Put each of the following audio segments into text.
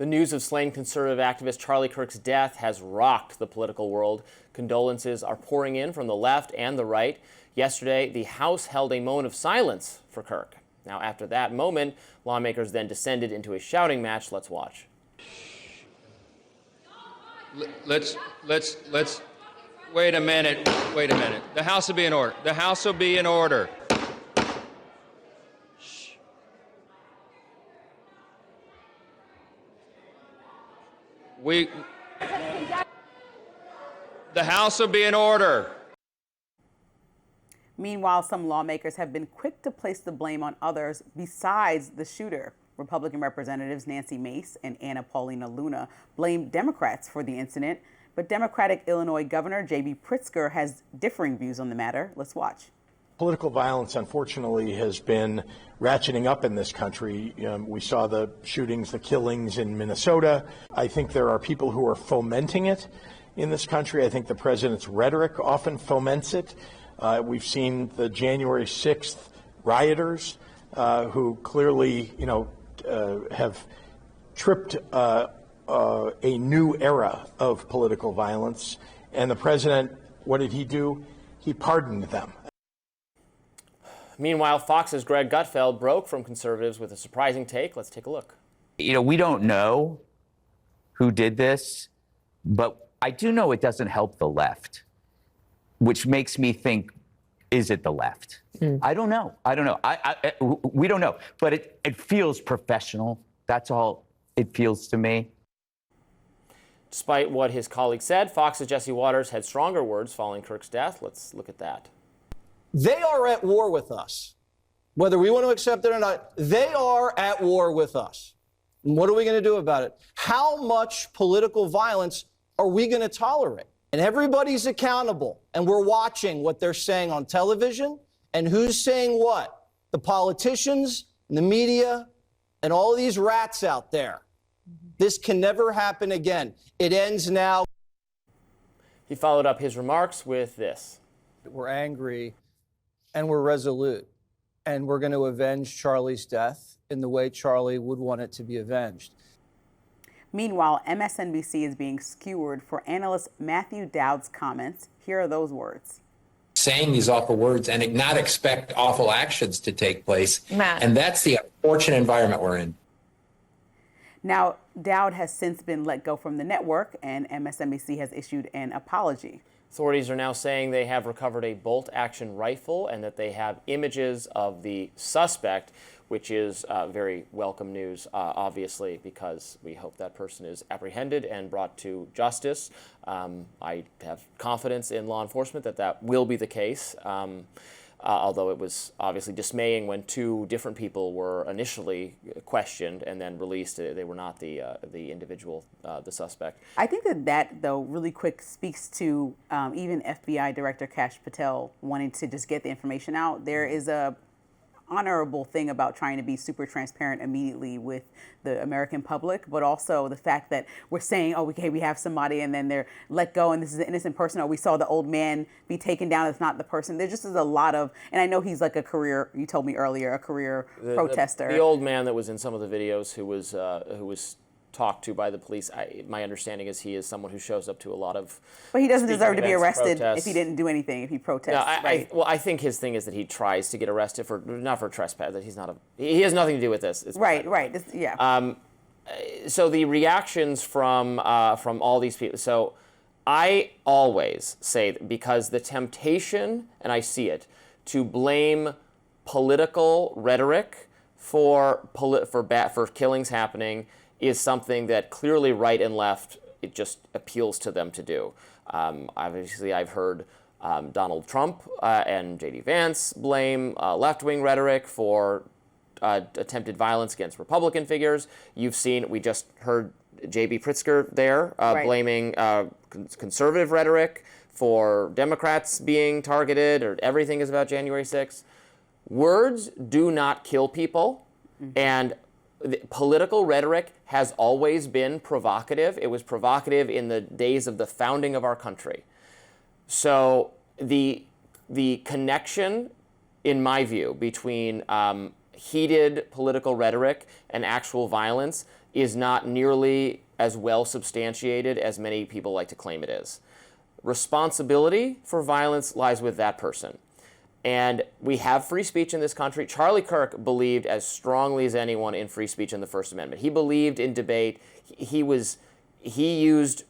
The news of slain conservative activist Charlie Kirk's death has rocked the political world. Condolences are pouring in from the left and the right. Yesterday, the House held a moment of silence for Kirk. Now, after that moment, lawmakers then descended into a shouting match. Let's watch. Let's wait a minute. Wait a minute. The House will be in order. The House will be in order. The House will be in order. Meanwhile, some lawmakers have been quick to place the blame on others besides the shooter. Republican Representatives Nancy Mace and Anna Paulina Luna blamed Democrats for the incident, but Democratic Illinois Governor J.B. Pritzker has differing views on the matter. Let's watch. Political violence, unfortunately, has been ratcheting up in this country. We saw the shootings, the killings in Minnesota. I think there are people who are fomenting it in this country. I think the president's rhetoric often foments it. We've seen the January 6th rioters who clearly, have tripped a new era of political violence. And the president, what did he do? He pardoned them. Meanwhile, Fox's Greg Gutfeld broke from conservatives with a surprising take. Let's take a look. We don't know who did this, but I do know it doesn't help the left, which makes me think, is it the left? I don't know. We don't know, but it feels professional. That's all it feels to me. Despite what his colleague said, Fox's Jesse Waters had stronger words following Kirk's death. Let's look at that. They are at war with us. Whether we want to accept it or not, they are at war with us. And what are we going to do about it? How much political violence are we going to tolerate? And everybody's accountable, and we're watching what they're saying on television and who's saying what. The politicians, and the media, and all these rats out there. This can never happen again. It ends now. He followed up his remarks with this. We're angry and we're resolute, and we're going to avenge Charlie's death in the way Charlie would want it to be avenged. Meanwhile, MSNBC is being skewered for analyst Matthew Dowd's comments. Here are those words. Saying these awful words and not expect awful actions to take place. Matt. And that's the unfortunate environment we're in. Now, Dowd has since been let go from the network, and MSNBC has issued an apology. Authorities are now saying they have recovered a bolt-action rifle and that they have images of the suspect, which is very welcome news, obviously, because we hope that person is apprehended and brought to justice. I have confidence in law enforcement that that will be the case, although it was obviously dismaying when two different people were initially questioned and then released. They were not the individual, the suspect. I think that, though, really quick speaks to even FBI Director Kash Patel wanting to just get the information out. There is a honorable thing about trying to be super transparent immediately with the American public, but also the fact that we're saying, oh, okay, we have somebody, and then they're let go, and this is an innocent person, or we saw the old man be taken down, it's not the person. There just is a lot of, and I know he's like a career, you told me earlier, a career protester. The old man that was in some of the videos who was talked to by the police, my understanding is he is someone who shows up to a lot of But he doesn't deserve to be arrested protests. if he didn't do anything, if he protests, no, right? I think his thing is that he tries to get arrested for, not for trespass, that he has nothing to do with this. Right. Yeah. So the reactions from all these people, so I always say, because the temptation, and I see it, to blame political rhetoric for killings happening is something that clearly right and left, it just appeals to them to do. Obviously, I've heard Donald Trump and J.D. Vance blame left-wing rhetoric for attempted violence against Republican figures. We just heard J.B. Pritzker there blaming conservative rhetoric for Democrats being targeted, or everything is about January 6th. Words do not kill people, and political rhetoric has always been provocative. It was provocative in the days of the founding of our country. So the connection, in my view, between heated political rhetoric and actual violence is not nearly as well substantiated as many people like to claim it is. Responsibility for violence lies with that person. And we have free speech in this country. Charlie Kirk believed as strongly as anyone in free speech in the First Amendment. He believed in debate. He used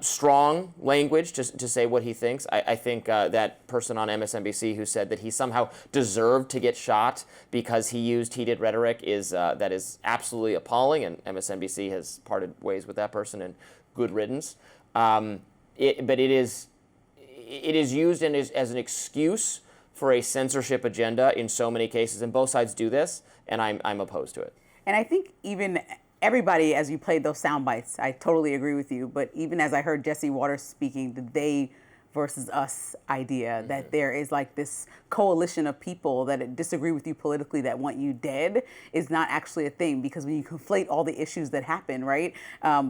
strong language to say what he thinks. I think that person on MSNBC who said that he somehow deserved to get shot because he used heated rhetoric that is absolutely appalling, and MSNBC has parted ways with that person, and good riddance. But it is used as an excuse for a censorship agenda in so many cases, and both sides do this, and I'm opposed to it. And I think even everybody, as you played those sound bites, I totally agree with you. But even as I heard Jesse Waters speaking, the they versus us idea, that there is like this coalition of people that disagree with you politically that want you dead is not actually a thing, because when you conflate all the issues that happen, right?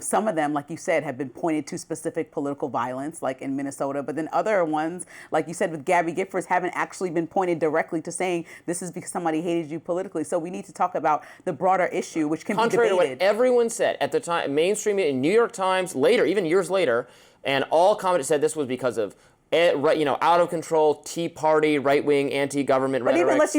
Some of them, like you said, have been pointed to specific political violence, like in Minnesota, but then other ones, like you said with Gabby Giffords, haven't actually been pointed directly to saying this is because somebody hated you politically. So we need to talk about the broader issue, which can Contrary be debated. to what everyone said at the time, mainstream in New York Times, later, even years later, and all commentators said this was because of out of control Tea Party, right-wing, anti-government rhetoric. But even let's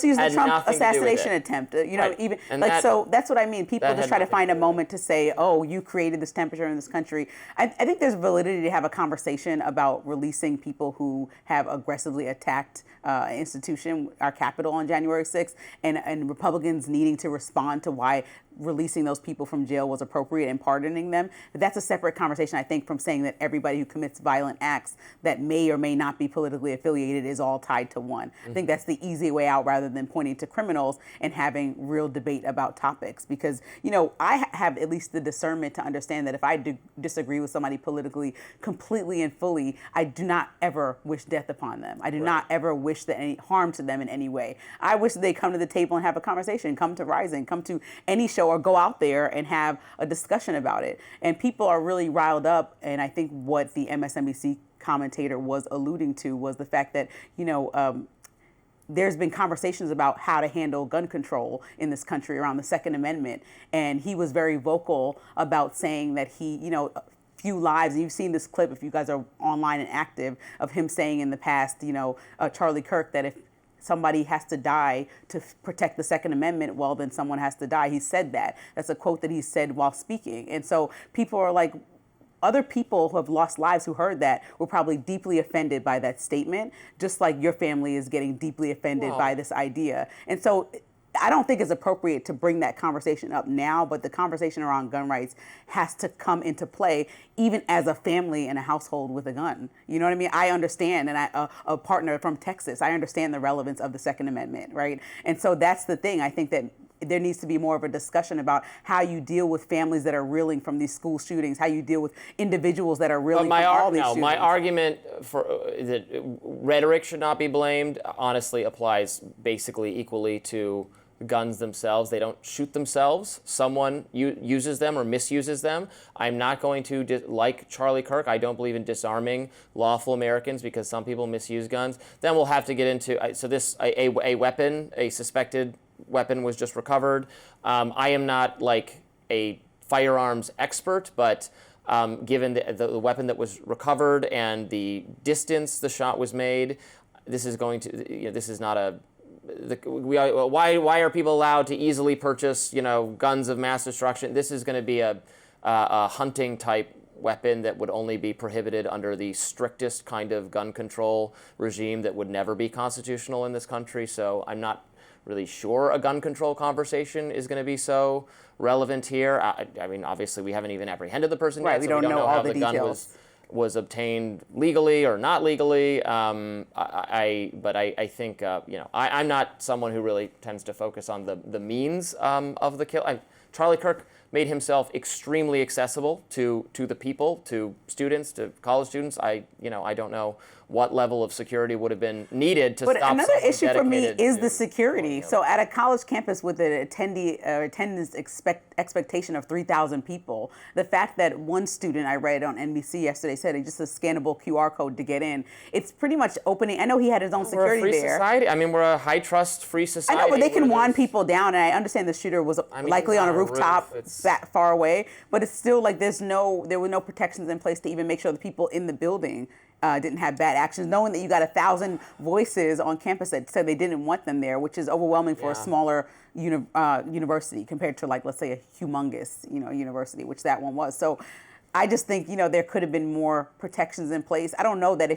use the Trump assassination attempt. Right. So that's what I mean. People just try to find a moment to say, "Oh, you created this temperature in this country." I think there's validity to have a conversation about releasing people who have aggressively attacked an institution, our Capitol, on January 6th, and Republicans needing to respond to why releasing those people from jail was appropriate and pardoning them. But that's a separate conversation, I think, from saying that everybody who commits violent acts that may or may not be politically affiliated is all tied to one. I think that's the easy way out, rather than pointing to criminals and having real debate about topics. Because, I have at least the discernment to understand that if I disagree with somebody politically completely and fully, I do not ever wish death upon them. I do not ever wish any harm to them in any way. I wish they come to the table and have a conversation, come to Rising, come to any show, or go out there and have a discussion about it. And people are really riled up. And I think what the MSNBC commentator was alluding to was the fact that, there's been conversations about how to handle gun control in this country around the Second Amendment. And he was very vocal about saying that he, few lives, and you've seen this clip if you guys are online and active, of him saying in the past, Charlie Kirk, that if somebody has to die to protect the Second Amendment, well, then someone has to die. He said that. That's a quote that he said while speaking. And so people are like, other people who have lost lives who heard that were probably deeply offended by that statement, just like your family is getting deeply offended by this idea. And so I don't think it's appropriate to bring that conversation up now, but the conversation around gun rights has to come into play even as a family and a household with a gun. You know what I mean? I understand, and a partner from Texas, I understand the relevance of the Second Amendment, right? And so that's the thing. I think that there needs to be more of a discussion about how you deal with families that are reeling from these school shootings, how you deal with individuals that are reeling from all these shootings. My argument for that rhetoric should not be blamed honestly applies basically equally to guns themselves. They don't shoot themselves. Someone uses them or misuses them. I'm not going to, like Charlie Kirk, I don't believe in disarming lawful Americans because some people misuse guns. Then we'll have to get into, a weapon, a suspected weapon was just recovered. I am not like a firearms expert, but given the weapon that was recovered and the distance the shot was made, this is going to, this is not a, why are people allowed to easily purchase, guns of mass destruction? This is going to be a hunting type weapon that would only be prohibited under the strictest kind of gun control regime that would never be constitutional in this country. So I'm not really sure a gun control conversation is going to be so relevant here. I mean, obviously, we haven't even apprehended the person yet, we so we don't know all how the the gun was obtained legally or not legally. I think, I'm not someone who really tends to focus on the means of the kill. Charlie Kirk made himself extremely accessible to the people, to students, to college students. I don't know what level of security would have been needed to stop someone dedicated. But another issue for me is the security. So at a college campus with an attendance expectation of 3,000 people, the fact that one student I read on NBC yesterday said it's just a scannable QR code to get in, it's pretty much opening. I know he had his own security we're a free there. Society. I mean, we're a high trust free society. I know, but they can wind people down, and I understand the shooter was likely on a rooftop It's that far away, but it's still like there were no protections in place to even make sure the people in the building didn't have bad actions, knowing that you got 1,000 voices on campus that said they didn't want them there, which is overwhelming for a smaller university compared to, like, let's say a humongous, university, which that one was. So I just think, there could have been more protections in place. I don't know that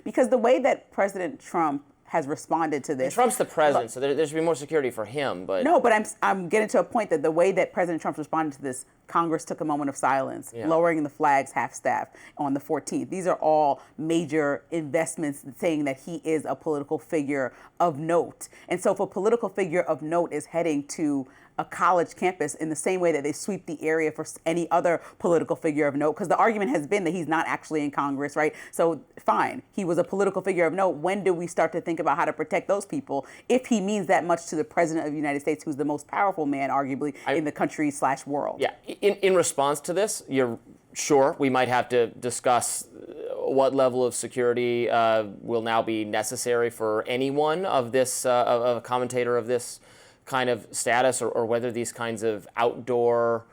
because the way that President Trump has responded to this. Trump's the president, so there should be more security for him. But no, but I'm getting to a point that the way that President Trump responded to this, Congress took a moment of silence, lowering the flags half-staff on the 14th. These are all major investments saying that he is a political figure of note. And so if a political figure of note is heading to a college campus in the same way that they sweep the area for any other political figure of note, because the argument has been that he's not actually in Congress, right? So fine, he was a political figure of note. When do we start to think about how to protect those people if he means that much to the president of the United States, who's the most powerful man, arguably, in the country/world? Yeah, in response to this, you're sure we might have to discuss what level of security will now be necessary for anyone of this, of a commentator of this kind of status, or whether these kinds of outdoor,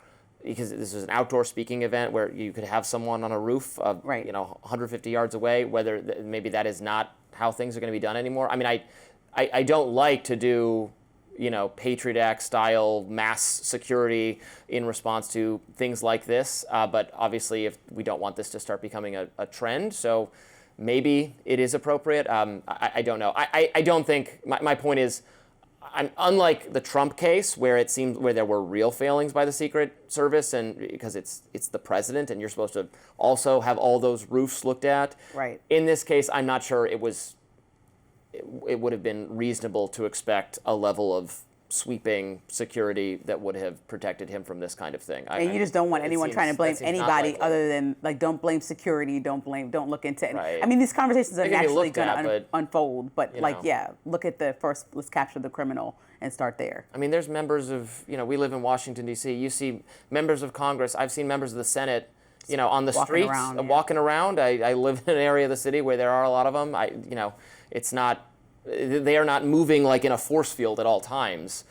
because this is an outdoor speaking event where you could have someone on a roof, 150 yards away, whether maybe that is not how things are going to be done anymore. I mean, I don't like to do, Patriot Act style mass security in response to things like this, but obviously if we don't want this to start becoming a trend, so maybe it is appropriate. I don't know. I don't think, my point is, unlike the Trump case, where there were real failings by the Secret Service, and because it's the president, and you're supposed to also have all those roofs looked at. Right. In this case, I'm not sure it would have been reasonable to expect a level of sweeping security that would have protected him from this kind of thing. And you just don't want anyone trying to blame anybody other than, like, don't blame security, don't look into it. Right. I mean, these conversations are naturally looked at, going to unfold, but look at let's capture the criminal and start there. I mean, there's members of, we live in Washington, D.C. You see members of Congress. I've seen members of the Senate, on the streets, walking around. I live in an area of the city where there are a lot of them. It's not, they are not moving like in a force field at all times,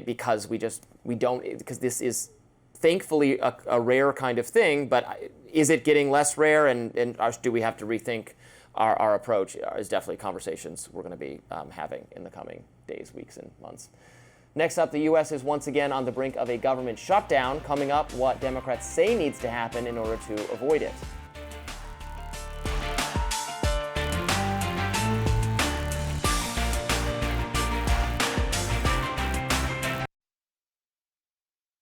because because this is thankfully a rare kind of thing, but is it getting less rare, and do we have to rethink our approach? Is definitely conversations we're going to be having in the coming days, weeks, and months. Next up, the U.S. is once again on the brink of a government shutdown. Coming up, what Democrats say needs to happen in order to avoid it.